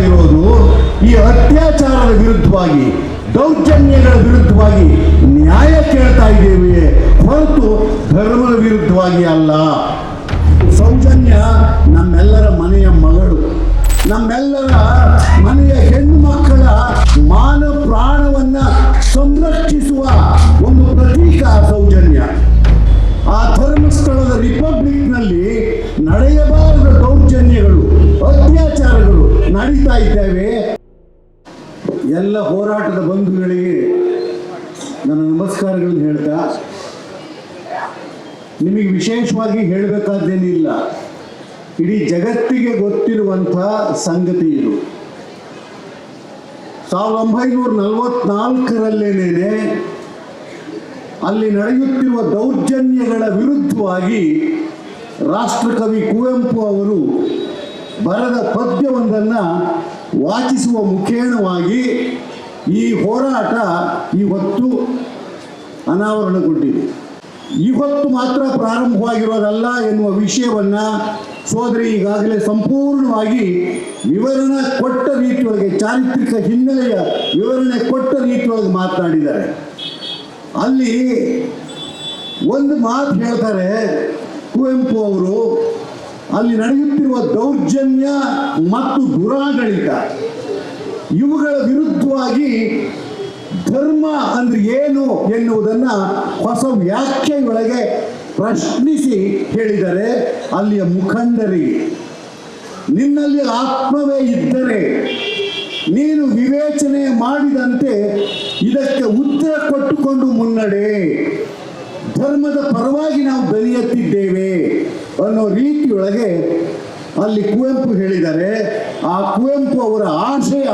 ಇರೋದು ಈ ಅತ್ಯಾಚಾರದ ವಿರುದ್ಧವಾಗಿ, ದೌರ್ಜನ್ಯಗಳ ವಿರುದ್ಧವಾಗಿ ನ್ಯಾಯ ಕೇಳ್ತಾ ಇದ್ದೇವೆ ಹೊರತು ಧರ್ಮದ ವಿರುದ್ಧವಾಗಿ ಅಲ್ಲ. ಸೌಜನ್ಯ ನಮ್ಮೆಲ್ಲರ ಮನೆಯ ಮಗಳು, ನಮ್ಮೆಲ್ಲರ ಮನೆಯ ಹೆಣ್ಣು ಮಕ್ಕಳ ಮಾನ ಪ್ರಾಣವನ್ನ ಸಂರಕ್ಷಿಸುವ ಒಂದು ಪ್ರತೀಕ ಸೌಜನ್ಯ. ಆ ಧರ್ಮಸ್ಥಳದ ರಿಪಬ್ಲಿಕ್ನಲ್ಲಿ ನಡೆಯಬಾರದ ದೌರ್ಜನ್ಯಗಳು, ಅತ್ಯಾಚಾರಗಳು ನಡೀತಾ ಇದ್ದೇವೆ. ಎಲ್ಲ ಹೋರಾಟದ ಬಂಧುಗಳಿಗೆ ನನ್ನ ನಮಸ್ಕಾರಗಳನ್ನು ಹೇಳ್ತಾ, ನಿಮಗೆ ವಿಶೇಷವಾಗಿ ಹೇಳಬೇಕಾದ್ದೇನಿಲ್ಲ, ಇಡೀ ಜಗತ್ತಿಗೆ ಗೊತ್ತಿರುವಂಥ ಸಂಗತಿ ಇದು. 1944ರಲ್ಲೇನೆ ಅಲ್ಲಿ ನಡೆಯುತ್ತಿರುವ ದೌರ್ಜನ್ಯಗಳ ವಿರುದ್ಧವಾಗಿ ರಾಷ್ಟ್ರಕವಿ ಕುವೆಂಪು ಅವರು ಬರೆದ ಪದ್ಯವೊಂದನ್ನು ವಾಚಿಸುವ ಮುಖೇಣವಾಗಿ ಈ ಹೋರಾಟ ಇವತ್ತು ಅನಾವರಣಗೊಂಡಿದೆ. ಇವತ್ತು ಮಾತ್ರ ಪ್ರಾರಂಭವಾಗಿರೋದಲ್ಲ ಎನ್ನುವ ವಿಷಯವನ್ನು ಸೋದರಿ ಈಗಾಗಲೇ ಸಂಪೂರ್ಣವಾಗಿ ವಿವರಣೆ ಕೊಟ್ಟ ರೀತಿಯೊಳಗೆ, ಚಾರಿತ್ರಿಕ ಹಿನ್ನೆಲೆಯ ವಿವರಣೆ ಕೊಟ್ಟ ರೀತಿಯೊಳಗೆ ಮಾತನಾಡಿದ್ದಾರೆ. ಅಲ್ಲಿ ಒಂದು ಮಾತು ಹೇಳ್ತಾರೆ ಕುವೆಂಪು ಅವರು, ಅಲ್ಲಿ ನಡೆಯುತ್ತಿರುವ ದೌರ್ಜನ್ಯ ಮತ್ತು ದುರಾಡಳಿತ ಇವುಗಳ ವಿರುದ್ಧವಾಗಿ ಧರ್ಮ ಅಂದ್ರೆ ಏನು ಎನ್ನುವುದನ್ನು ಹೊಸ ವ್ಯಾಖ್ಯೆಯೊಳಗೆ ಪ್ರಶ್ನಿಸಿ ಹೇಳಿದರೆ ಅಲ್ಲಿಯ ಮುಖಂಡರಿಗೆ, ನಿನ್ನಲ್ಲಿ ಆತ್ಮವೇ ಇದ್ದರೆ ನೀನು ವಿವೇಚನೆ ಮಾಡಿದಂತೆ ಇದಕ್ಕೆ ಉತ್ತರ ಕೊಟ್ಟುಕೊಂಡು ಮುನ್ನಡೆ, ಧರ್ಮದ ಪರವಾಗಿ ನಾವು ಧ್ವನಿ ಎತ್ತಿದ್ದೇವೆ ಅನ್ನೋ ರೀತಿಯೊಳಗೆ ಅಲ್ಲಿ ಕುವೆಂಪು ಹೇಳಿದ್ದಾರೆ. ಆ ಕುವೆಂಪು ಅವರ ಆಶಯ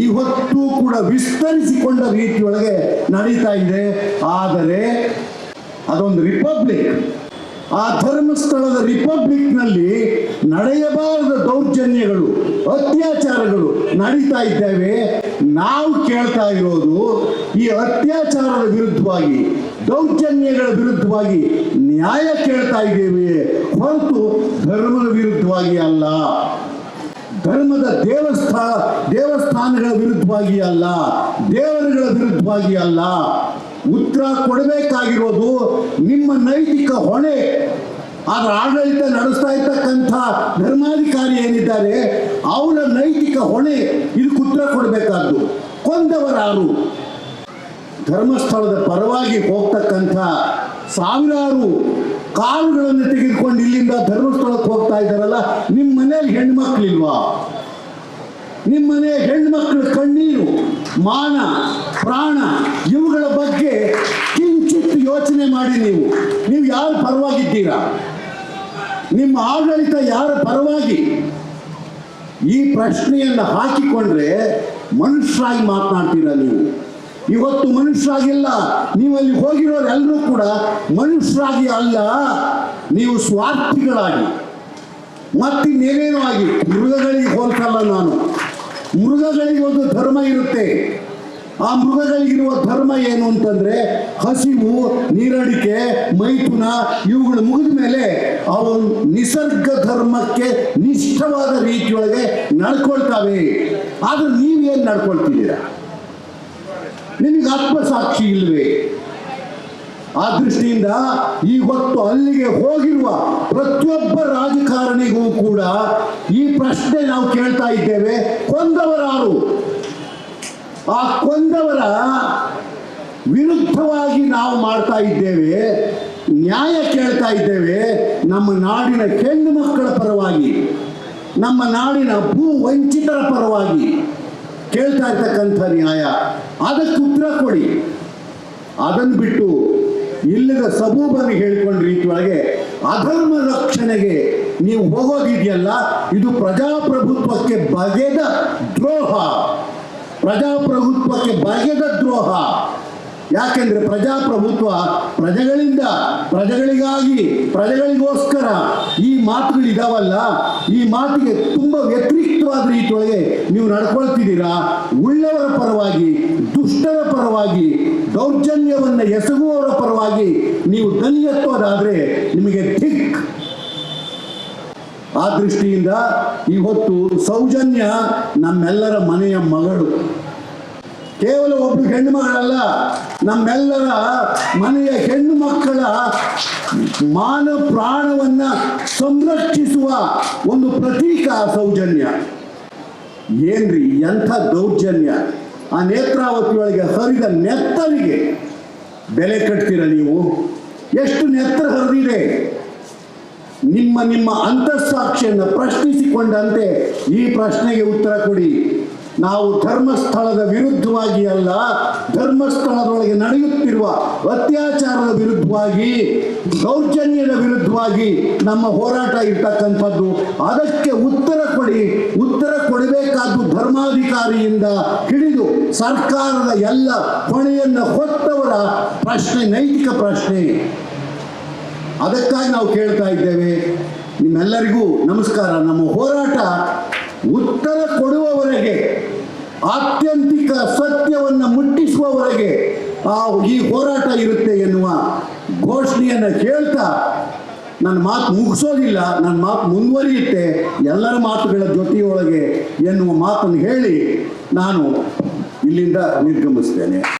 ಇವತ್ತೂ ಕೂಡ ವಿಸ್ತರಿಸಿಕೊಂಡ ರೀತಿಯೊಳಗೆ ನಡೀತಾ ಇದೆ. ಆದರೆ ಅದೊಂದು ರಿಪಬ್ಲಿಕ್, ಆ ಧರ್ಮಸ್ಥಳದ ರಿಪಬ್ಲಿಕ್ನಲ್ಲಿ ನಡೆಯಬಾರದ ದೌರ್ಜನ್ಯಗಳು, ಅತ್ಯಾಚಾರಗಳು ನಡೀತಾ ಇದ್ದೇವೆ. ನಾವು ಕೇಳ್ತಾ ಇರೋದು ಈ ಅತ್ಯಾಚಾರದ ವಿರುದ್ಧವಾಗಿ, ದೌರ್ಜನ್ಯಗಳ ವಿರುದ್ಧವಾಗಿ ನ್ಯಾಯ ಕೇಳ್ತಾ ಇದ್ದೇವೆ ಹೊರತು ಧರ್ಮದ ವಿರುದ್ಧವಾಗಿ ಅಲ್ಲ, ಧರ್ಮದ ದೇವಸ್ಥಾನಗಳ ವಿರುದ್ಧವಾಗಿ ಅಲ್ಲ, ದೇವರುಗಳ ವಿರುದ್ಧವಾಗಿ ಅಲ್ಲ. ಉತ್ತರ ಕೊಡಬೇಕಾಗಿರೋದು ನಿಮ್ಮ ನೈತಿಕ ಹೊಣೆ. ಅದರ ಆಡಳಿತ ನಡೆಸ್ತಾ ಇರ್ತಕ್ಕಂಥ ಧರ್ಮಾಧಿಕಾರಿ ಏನಿದ್ದಾರೆ ಅವರ ನೈತಿಕ ಹೊಣೆ, ಇದಕ್ಕೆ ಉತ್ತರ ಕೊಡಬೇಕಾದ್ದು. ಕೊಂದವರಾರು? ಧರ್ಮಸ್ಥಳದ ಪರವಾಗಿ ಹೋಗ್ತಕ್ಕಂಥ ಸಾವಿರಾರು ಕಾರುಗಳನ್ನು ತೆಗೆದುಕೊಂಡು ಇಲ್ಲಿಂದ ಧರ್ಮಸ್ಥಳಕ್ಕೆ ಹೋಗ್ತಾ ಇದ್ದಾರಲ್ಲ, ನಿಮ್ಮ ಮನೆಯಲ್ಲಿ ಹೆಣ್ಮಕ್ಳಿಲ್ವಾ? ನಿಮ್ಮ ಮನೆ ಹೆಣ್ಮಕ್ಳ ಕಣ್ಣೀರು, ಮಾನ, ಪ್ರಾಣ ಇವುಗಳ ಬಗ್ಗೆ ಕಿಂಚಿತ್ ಯೋಚನೆ ಮಾಡಿ. ನೀವು ಯಾರ ಪರವಾಗಿದ್ದೀರಾ? ನಿಮ್ಮ ಆಡಳಿತ ಯಾರ ಪರವಾಗಿ? ಈ ಪ್ರಶ್ನೆಯನ್ನು ಹಾಕಿಕೊಂಡ್ರೆ ಮನುಷ್ಯರಾಗಿ ಮಾತನಾಡ್ತೀರಾ ನೀವು. ಇವತ್ತು ಮನುಷ್ಯರಾಗಿಲ್ಲ, ನೀವಲ್ಲಿ ಹೋಗಿರೋರೆಲ್ಲರೂ ಕೂಡ ಮನುಷ್ಯರಾಗಿ ಅಲ್ಲ, ನೀವು ಸ್ವಾರ್ಥಿಗಳಾಗಿ, ಮತ್ತಿನ್ನೇನೇನೋ ಆಗಿ. ಮೃಗಗಳಿಗೆ ಹೋಲ್ಸಲ್ಲ ನಾನು. ಮೃಗಗಳಿಗೆ ಒಂದು ಧರ್ಮ ಇರುತ್ತೆ. ಆ ಮೃಗಗಳಿಗಿರುವ ಧರ್ಮ ಏನು ಅಂತಂದ್ರೆ ಹಸಿವು, ನೀರಡಿಕೆ, ಮೈಥುನ ಇವುಗಳು ಮುಗಿದ ಮೇಲೆ ಅವು ನಿಸರ್ಗ ಧರ್ಮಕ್ಕೆ ನಿಷ್ಠವಾದ ರೀತಿಯೊಳಗೆ ನಡ್ಕೊಳ್ತಾವೆ. ಆದ್ರೆ ನೀವೇನು ನಡ್ಕೊಳ್ತಿದ್ದೀರಾ? ನಿಮಗೆ ಆತ್ಮಸಾಕ್ಷಿ ಇಲ್ವೇ? ಆ ದೃಷ್ಟಿಯಿಂದ ಇವತ್ತು ಅಲ್ಲಿಗೆ ಹೋಗಿರುವ ಪ್ರತಿಯೊಬ್ಬ ರಾಜಕಾರಣಿಗೂ ಕೂಡ ಈ ಪ್ರಶ್ನೆ ನಾವು ಕೇಳ್ತಾ ಇದ್ದೇವೆ. ಕೊಂದವರಾರು? ಆ ಕೊಂದವರ ವಿರುದ್ಧವಾಗಿ ನಾವು ಮಾಡ್ತಾ ಇದ್ದೇವೆ, ನ್ಯಾಯ ಕೇಳ್ತಾ ಇದ್ದೇವೆ. ನಮ್ಮ ನಾಡಿನ ಹೆಣ್ಣು ಮಕ್ಕಳ ಪರವಾಗಿ, ನಮ್ಮ ನಾಡಿನ ಭೂ ವಂಚಿತರ ಪರವಾಗಿ ಕೇಳ್ತಾ ಇರ್ತಕ್ಕಂಥ ನ್ಯಾಯ, ಅದಕ್ಕೆ ಉತ್ತರ ಕೊಡಿ. ಅದನ್ನು ಬಿಟ್ಟು ಇಲ್ಲದ ಸಬೂಬನ್ನು ಹೇಳಿಕೊಂಡ ರೀತಿಯೊಳಗೆ ಅಧರ್ಮ ರಕ್ಷಣೆಗೆ ನೀವು ಹೋಗೋದಿದೆಯಲ್ಲ, ಇದು ಪ್ರಜಾಪ್ರಭುತ್ವಕ್ಕೆ ಬಗೆದ ದ್ರೋಹ, ಪ್ರಜಾಪ್ರಭುತ್ವಕ್ಕೆ ಬಗೆದ ದ್ರೋಹ. ಯಾಕೆಂದ್ರೆ ಪ್ರಜಾಪ್ರಭುತ್ವ ಪ್ರಜೆಗಳಿಂದ, ಪ್ರಜೆಗಳಿಗಾಗಿ, ಪ್ರಜೆಗಳಿಗೋಸ್ಕರ ಈ ಮಾತುಗಳಿದಾವಲ್ಲ, ಈ ಮಾತಿಗೆ ತುಂಬ ವ್ಯತಿರಿಕ್ತವಾದ ರೀತಿಯೊಳಗೆ ನೀವು ನಡ್ಕೊಳ್ತಿದ್ದೀರಾ. ಉಳ್ಳವರ ಪರವಾಗಿ, ದುಷ್ಟರ ಪರವಾಗಿ, ದೌರ್ಜನ್ಯವನ್ನು ಎಸಗುವವರ ಪರವಾಗಿ ನೀವು ಧ್ವನಿ ಎತ್ತೋದಾದ್ರೆ ನಿಮಗೆ ಧಿಕ್. ಆ ದೃಷ್ಟಿಯಿಂದ ಇವತ್ತು ಸೌಜನ್ಯ ನಮ್ಮೆಲ್ಲರ ಮನೆಯ ಮಗಳು, ಕೇವಲ ಒಬ್ಬರು ಹೆಣ್ಣು ಮಗಳಲ್ಲ, ನಮ್ಮೆಲ್ಲರ ಮನೆಯ ಹೆಣ್ಣು ಮಕ್ಕಳ ಮಾನ ಪ್ರಾಣವನ್ನ ಸಂರಕ್ಷಿಸುವ ಒಂದು ಪ್ರತೀಕ ಸೌಜನ್ಯ. ಏನ್ರಿ ಎಂಥ ದೌರ್ಜನ್ಯ! ಆ ನೇತ್ರಾವತಿಯೊಳಗೆ ಹರಿದ ನೆತ್ತರಿಗೆ ಬೆಲೆ ಕಟ್ತೀರ ನೀವು? ಎಷ್ಟು ನೆತ್ರ ಹರಿದಿದೆ? ನಿಮ್ಮ ಅಂತಃಸಾಕ್ಷಿಯನ್ನು ಪ್ರಶ್ನಿಸಿಕೊಂಡಂತೆ ಈ ಪ್ರಶ್ನೆಗೆ ಉತ್ತರ ಕೊಡಿ. ನಾವು ಧರ್ಮಸ್ಥಳದ ವಿರುದ್ಧವಾಗಿ ಅಲ್ಲ, ಧರ್ಮಸ್ಥಳದೊಳಗೆ ನಡೆಯುತ್ತಿರುವ ಅತ್ಯಾಚಾರದ ವಿರುದ್ಧವಾಗಿ, ದೌರ್ಜನ್ಯದ ವಿರುದ್ಧವಾಗಿ ನಮ್ಮ ಹೋರಾಟ ಇರ್ತಕ್ಕಂಥದ್ದು. ಅದಕ್ಕೆ ಉತ್ತರ ಕೊಡಿ. ಉತ್ತರ ಕೊಡಬೇಕಾದ್ದು ಧರ್ಮಾಧಿಕಾರಿಯಿಂದ ಹಿಡಿದು ಸರ್ಕಾರದ ಎಲ್ಲ ಹೊಣೆಯನ್ನು ಹೊತ್ತವರ ಪ್ರಶ್ನೆ, ನೈತಿಕ ಪ್ರಶ್ನೆ. ಅದಕ್ಕಾಗಿ ನಾವು ಕೇಳ್ತಾ ಇದ್ದೇವೆ. ನಿಮ್ಮೆಲ್ಲರಿಗೂ ನಮಸ್ಕಾರ. ನಮ್ಮ ಹೋರಾಟ ಉತ್ತರ ಕೊಡುವವರೆಗೆ, ಆತ್ಯಂತಿಕ ಸತ್ಯವನ್ನು ಮುಟ್ಟಿಸುವವರೆಗೆ ಈ ಹೋರಾಟ ಇರುತ್ತೆ ಎನ್ನುವ ಘೋಷಣೆಯನ್ನು ಹೇಳ್ತಾ ನನ್ನ ಮಾತು ಮುಗಿಸೋದಿಲ್ಲ, ನನ್ನ ಮಾತು ಮುಂದುವರಿಯುತ್ತೆ ಎಲ್ಲರ ಮಾತುಗಳ ಜೊತೆಯೊಳಗೆ ಎನ್ನುವ ಮಾತನ್ನು ಹೇಳಿ ನಾನು ಇಲ್ಲಿಂದ ನಿರ್ಗಮಿಸ್ತೇನೆ.